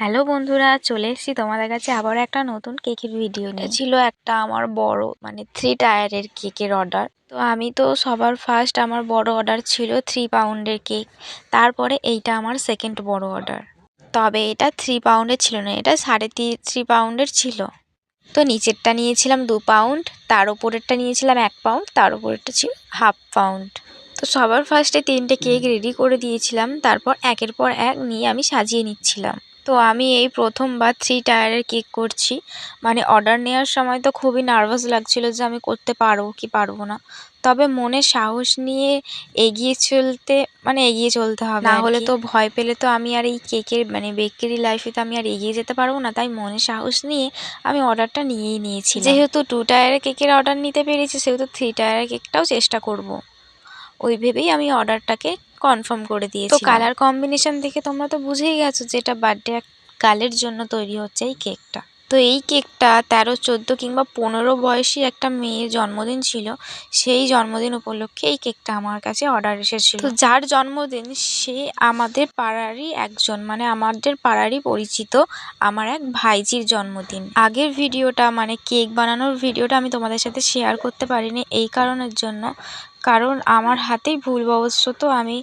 Hello বন্ধুরা, চলে এসেছি তোমাদের কাছে আবার একটা নতুন কেকের ভিডিও নিয়ে। ছিল একটা আমার বড় 3 টায়ারের কেকের অর্ডার। তো আমি তো সবার ফার্স্ট আমার বড় অর্ডার ছিল 3 পাউন্ডের কেক। তারপরে এইটা আমার সেকেন্ড বড় অর্ডার। তবে এটা 3 পাউন্ডের ছিল না, এটা 3.5 পাউন্ডের ছিল। তো নিচেরটা নিয়েছিলাম 2 পাউন্ড, তার উপরেরটা নিয়েছিলাম 1 পাউন্ড, তার উপরেরটা ছিল হাফ পাউন্ড। তো সবার ফার্স্টে 3টে কেক রেডি করে দিয়েছিলাম, তারপর একের পর এক নিয়ে আমি সাজিয়ে নিচ্ছিলাম। তো আমি এই প্রথমবার 3 টায়ারের কেক করছি। অর্ডার নেওয়ার সময় তো খুবই নার্ভাস লাগছিল যে আমি করতে পারবো কি পারবো না। তবে মনে সাহস নিয়ে এগিয়ে চলতে হবে, না হলে তো ভয় পেলে তো আমি আর এই কেকের বেকারি লাইফে তো আমি আর এগিয়ে যেতে পারবো না। তাই মনে সাহস নিয়ে আমি অর্ডারটা নিয়েই নিয়েছি। যেহেতু 2 টায়ারের কেকের অর্ডার নিতে পেরেছি, সেহেতু 3 টায়ারের কেকটাও চেষ্টা করব। ওই ভেবেই আমি অর্ডারটাকে কনফার্ম করে দিয়েছি। তো কালার কম্বিনেশন দেখে তোমরা তো বুঝেই গেছো যে এটা বার্থডে গার্লের জন্য তৈরি হচ্ছে এই কেকটা। তো এই কেকটা 13, 14 কিংবা 15 বয়সী একটা মেয়ের জন্মদিন ছিল। সেই জন্মদিন উপলক্ষে এই কেকটা আমার কাছে অর্ডার এসেছিল। তো যার জন্মদিন সে আমাদের পাড়ারই একজন, আমাদের পাড়ারই পরিচিত আমার এক ভাইজির জন্মদিন। আগের ভিডিওটা কেক বানানোর ভিডিওটা আমি তোমাদের সাথে শেয়ার করতে পারিনি এই কারণের জন্য, কারণ আমার হাতেই ভুলবশত আমি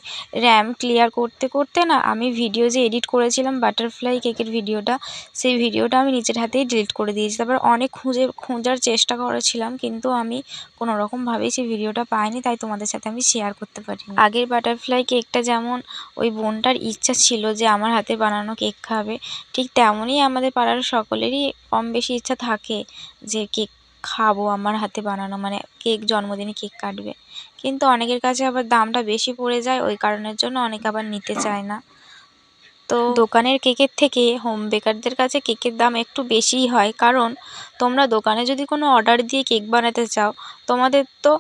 র্যাম ক্লিয়ার করতে করতে আমি ভিডিও যে এডিট করেছিলাম বাটারফ্লাই কেকের ভিডিওটা, সেই ভিডিওটা আমি নিজের হাতেই ডিলিট করে দিয়েছি। তারপর অনেক খোঁজার চেষ্টা করেছিলাম, কিন্তু আমি কোনো রকমভাবেই সেই ভিডিওটা পাইনি, তাই তোমাদের সাথে আমি শেয়ার করতে পারিনি। আগের বাটারফ্লাই কেকটা যেমন ওই বোনটার ইচ্ছা ছিল যে আমার হাতে বানানো কেক খাবে, ঠিক তেমনই আমাদের পাড়ার সকলেরই কম বেশি ইচ্ছা থাকে যে কেক খাবো আমার হাতে বানানো, কেক জন্মদিনে কেক কাটবে। কিন্তু অনেকের কাছে আবার দামটা বেশি পড়ে যায়, ওই কারণের জন্য অনেকে আবার নিতে চায় না। তো দোকানের কেকের থেকে হোম বেকারদের কাছে কেকের দাম একটু বেশিই হয়, কারণ তোমরা দোকানে যদি কোনো অর্ডার দিয়ে কেক বানাতে চাও, তোমাদের তো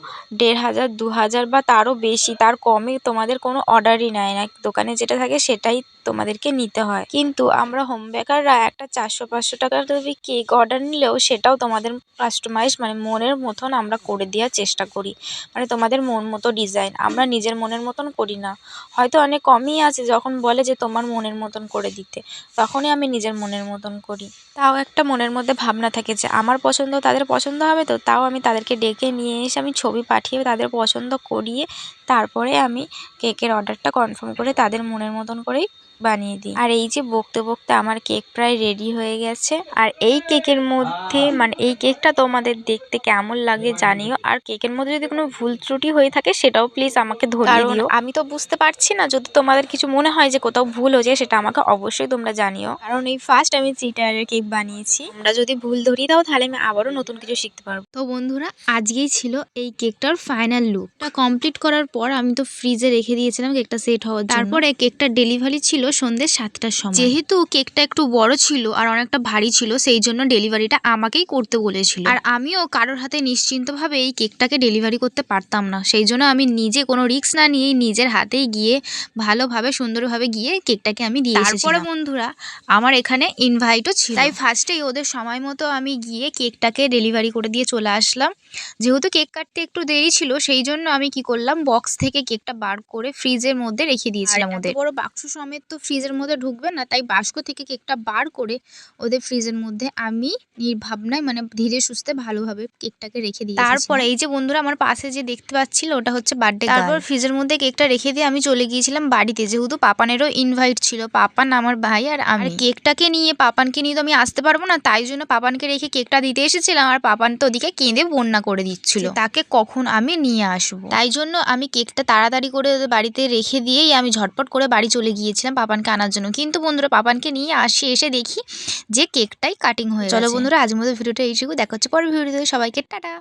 1500, 2000 বা তারও বেশি, তার কমে তোমাদের কোনো অর্ডারই নেয় না। দোকানে যেটা থাকে সেটাই তোমাদেরকে নিতে হয়। কিন্তু আমরা হোম বেকাররা একটা 400-500 টাকার কেক অর্ডার নিলেও সেটাও তোমাদের কাস্টমাইজ মনের মতন আমরা করে দেওয়ার চেষ্টা করি। তোমাদের মন মতো ডিজাইন আমরা নিজের মনের মতন করি না। হয়তো অনেক কমই আছে যখন বলে যে তোমার মনের মতন করে দিতে, তখনই আমি নিজের মনের মতন করি। তাও একটা মনের মধ্যে ভাবনা থাকে যে আমার পছন্দ তাদের পছন্দ হবে, তো তাও আমি তাদেরকে ডেকে নিয়ে এসে আমি ছবি পাঠিয়ে তাদের পছন্দ করিয়ে তারপরে আমি কেকের অর্ডারটা কনফার্ম করে তাদের মনের মতন করেই বানিয়ে দিই। আর এই যে বকতে বকতে আমার কেক প্রায় রেডি হয়ে গেছে। আর এই কেকের মধ্যে এই কেকটা তোমাদের দেখতে কেমন লাগে জানিও, আর কেকের মধ্যে যদি কোনো ভুল ত্রুটি হয়ে থাকে সেটাও প্লিজ আমাকে ধরিয়ে দিও। আমি তো বুঝতে পারছি না, যদি তোমাদের কিছু মনে হয় যে কোথাও ভুল হয়েছে সেটা আমাকে অবশ্যই তোমরা জানিও, কারণ এই ফার্স্ট আমি 3 টায়ারের কেক বানিয়েছি। তোমরা যদি ভুল ধরিয়ে দাও তাহলে আমি আবারও নতুন কিছু শিখতে পারবো। তো বন্ধুরা, আজকেই ছিল এই কেকটার ফাইনাল লুকটা কমপ্লিট করার পর আমি তো ফ্রিজে রেখে দিয়েছিলাম কেকটা সেট হওয়ার জন্য। তারপরে কেকটার ডেলিভারি ছিল সন্ধ্যে 7টার সময়। যেহেতু কেকটা একটু বড় ছিল আর অনেকটা ভারী ছিল, সেই জন্য ডেলিভারিটা আমাকেই করতে বলেছিল। আর আমিও কারোর হাতে নিশ্চিন্তভাবে এই কেকটাকে ডেলিভারি করতে পারতাম না, সেই জন্য আমি নিজে কোনো রিস্ক না নিয়েই নিজের হাতেই গিয়ে ভালোভাবে সুন্দরভাবে গিয়ে কেকটাকে আমি দিয়ে এসেছিলাম। তারপরে বন্ধুরা, আমার এখানে ইনভাইটও ছিল, তাই ফার্স্টেই ওদের সময় মতো আমি গিয়ে কেকটাকে ডেলিভারি করে দিয়ে চলে আসলাম। যেহেতু কেক কাটতে একটু দেরি ছিল, সেই জন্য আমি কি করলাম, বক্স থেকে কেকটা বার করে ফ্রিজের মধ্যে রেখে দিয়েছিলাম। ওদের বড় বাক্স সমেত তো ফ্রিজের মধ্যে ঢুকবে না, তাই বাস্ক থেকে কেকটা বার করে ওদের ফ্রিজের মধ্যে আমি নির্ভাবনায় ধীরে সুস্থে ভালোভাবে কেকটাকে রেখে দিয়েছি। তারপরে এই যে বন্ধুরা আমার পাশে যে দেখতে পাচ্ছিল, ওটা হচ্ছে বার্থডে গার্ল। তারপর ফ্রিজের মধ্যে কেকটা রেখে দিয়ে আমি চলে গিয়েছিলাম বাড়িতে, যেহেতু পাপানেরও ইনভাইট ছিল। পাপান, আমার ভাই আর আমি। কেকটাকে নিয়ে পাপানকে নিয়ে তো আমি আসতে পারবো না, তাই জন্য পাপানকে রেখে কেকটা দিতে এসেছিলাম। আর পাপান তো ওদিকে কেঁদে বন্যা করে দিচ্ছিল তাকে কখন আমি নিয়ে আসবো। তাই জন্য আমি কেকটা তাড়াতাড়ি করে ওদের বাড়িতে রেখে দিয়েই আমি ঝটপট করে বাড়ি চলে গিয়েছিলাম পাপানকে আনার জন্য। কিন্তু বন্ধুরা, পাপানকে নিয়ে এসে দেখি যে কেকটাই কাটিং হয়ে গেছে। চলো বন্ধুরা, আজকের মতো ভিডিওটা এইটুকু, দেখা হচ্ছে পরের ভিডিওতে। সবাইকে টাটা।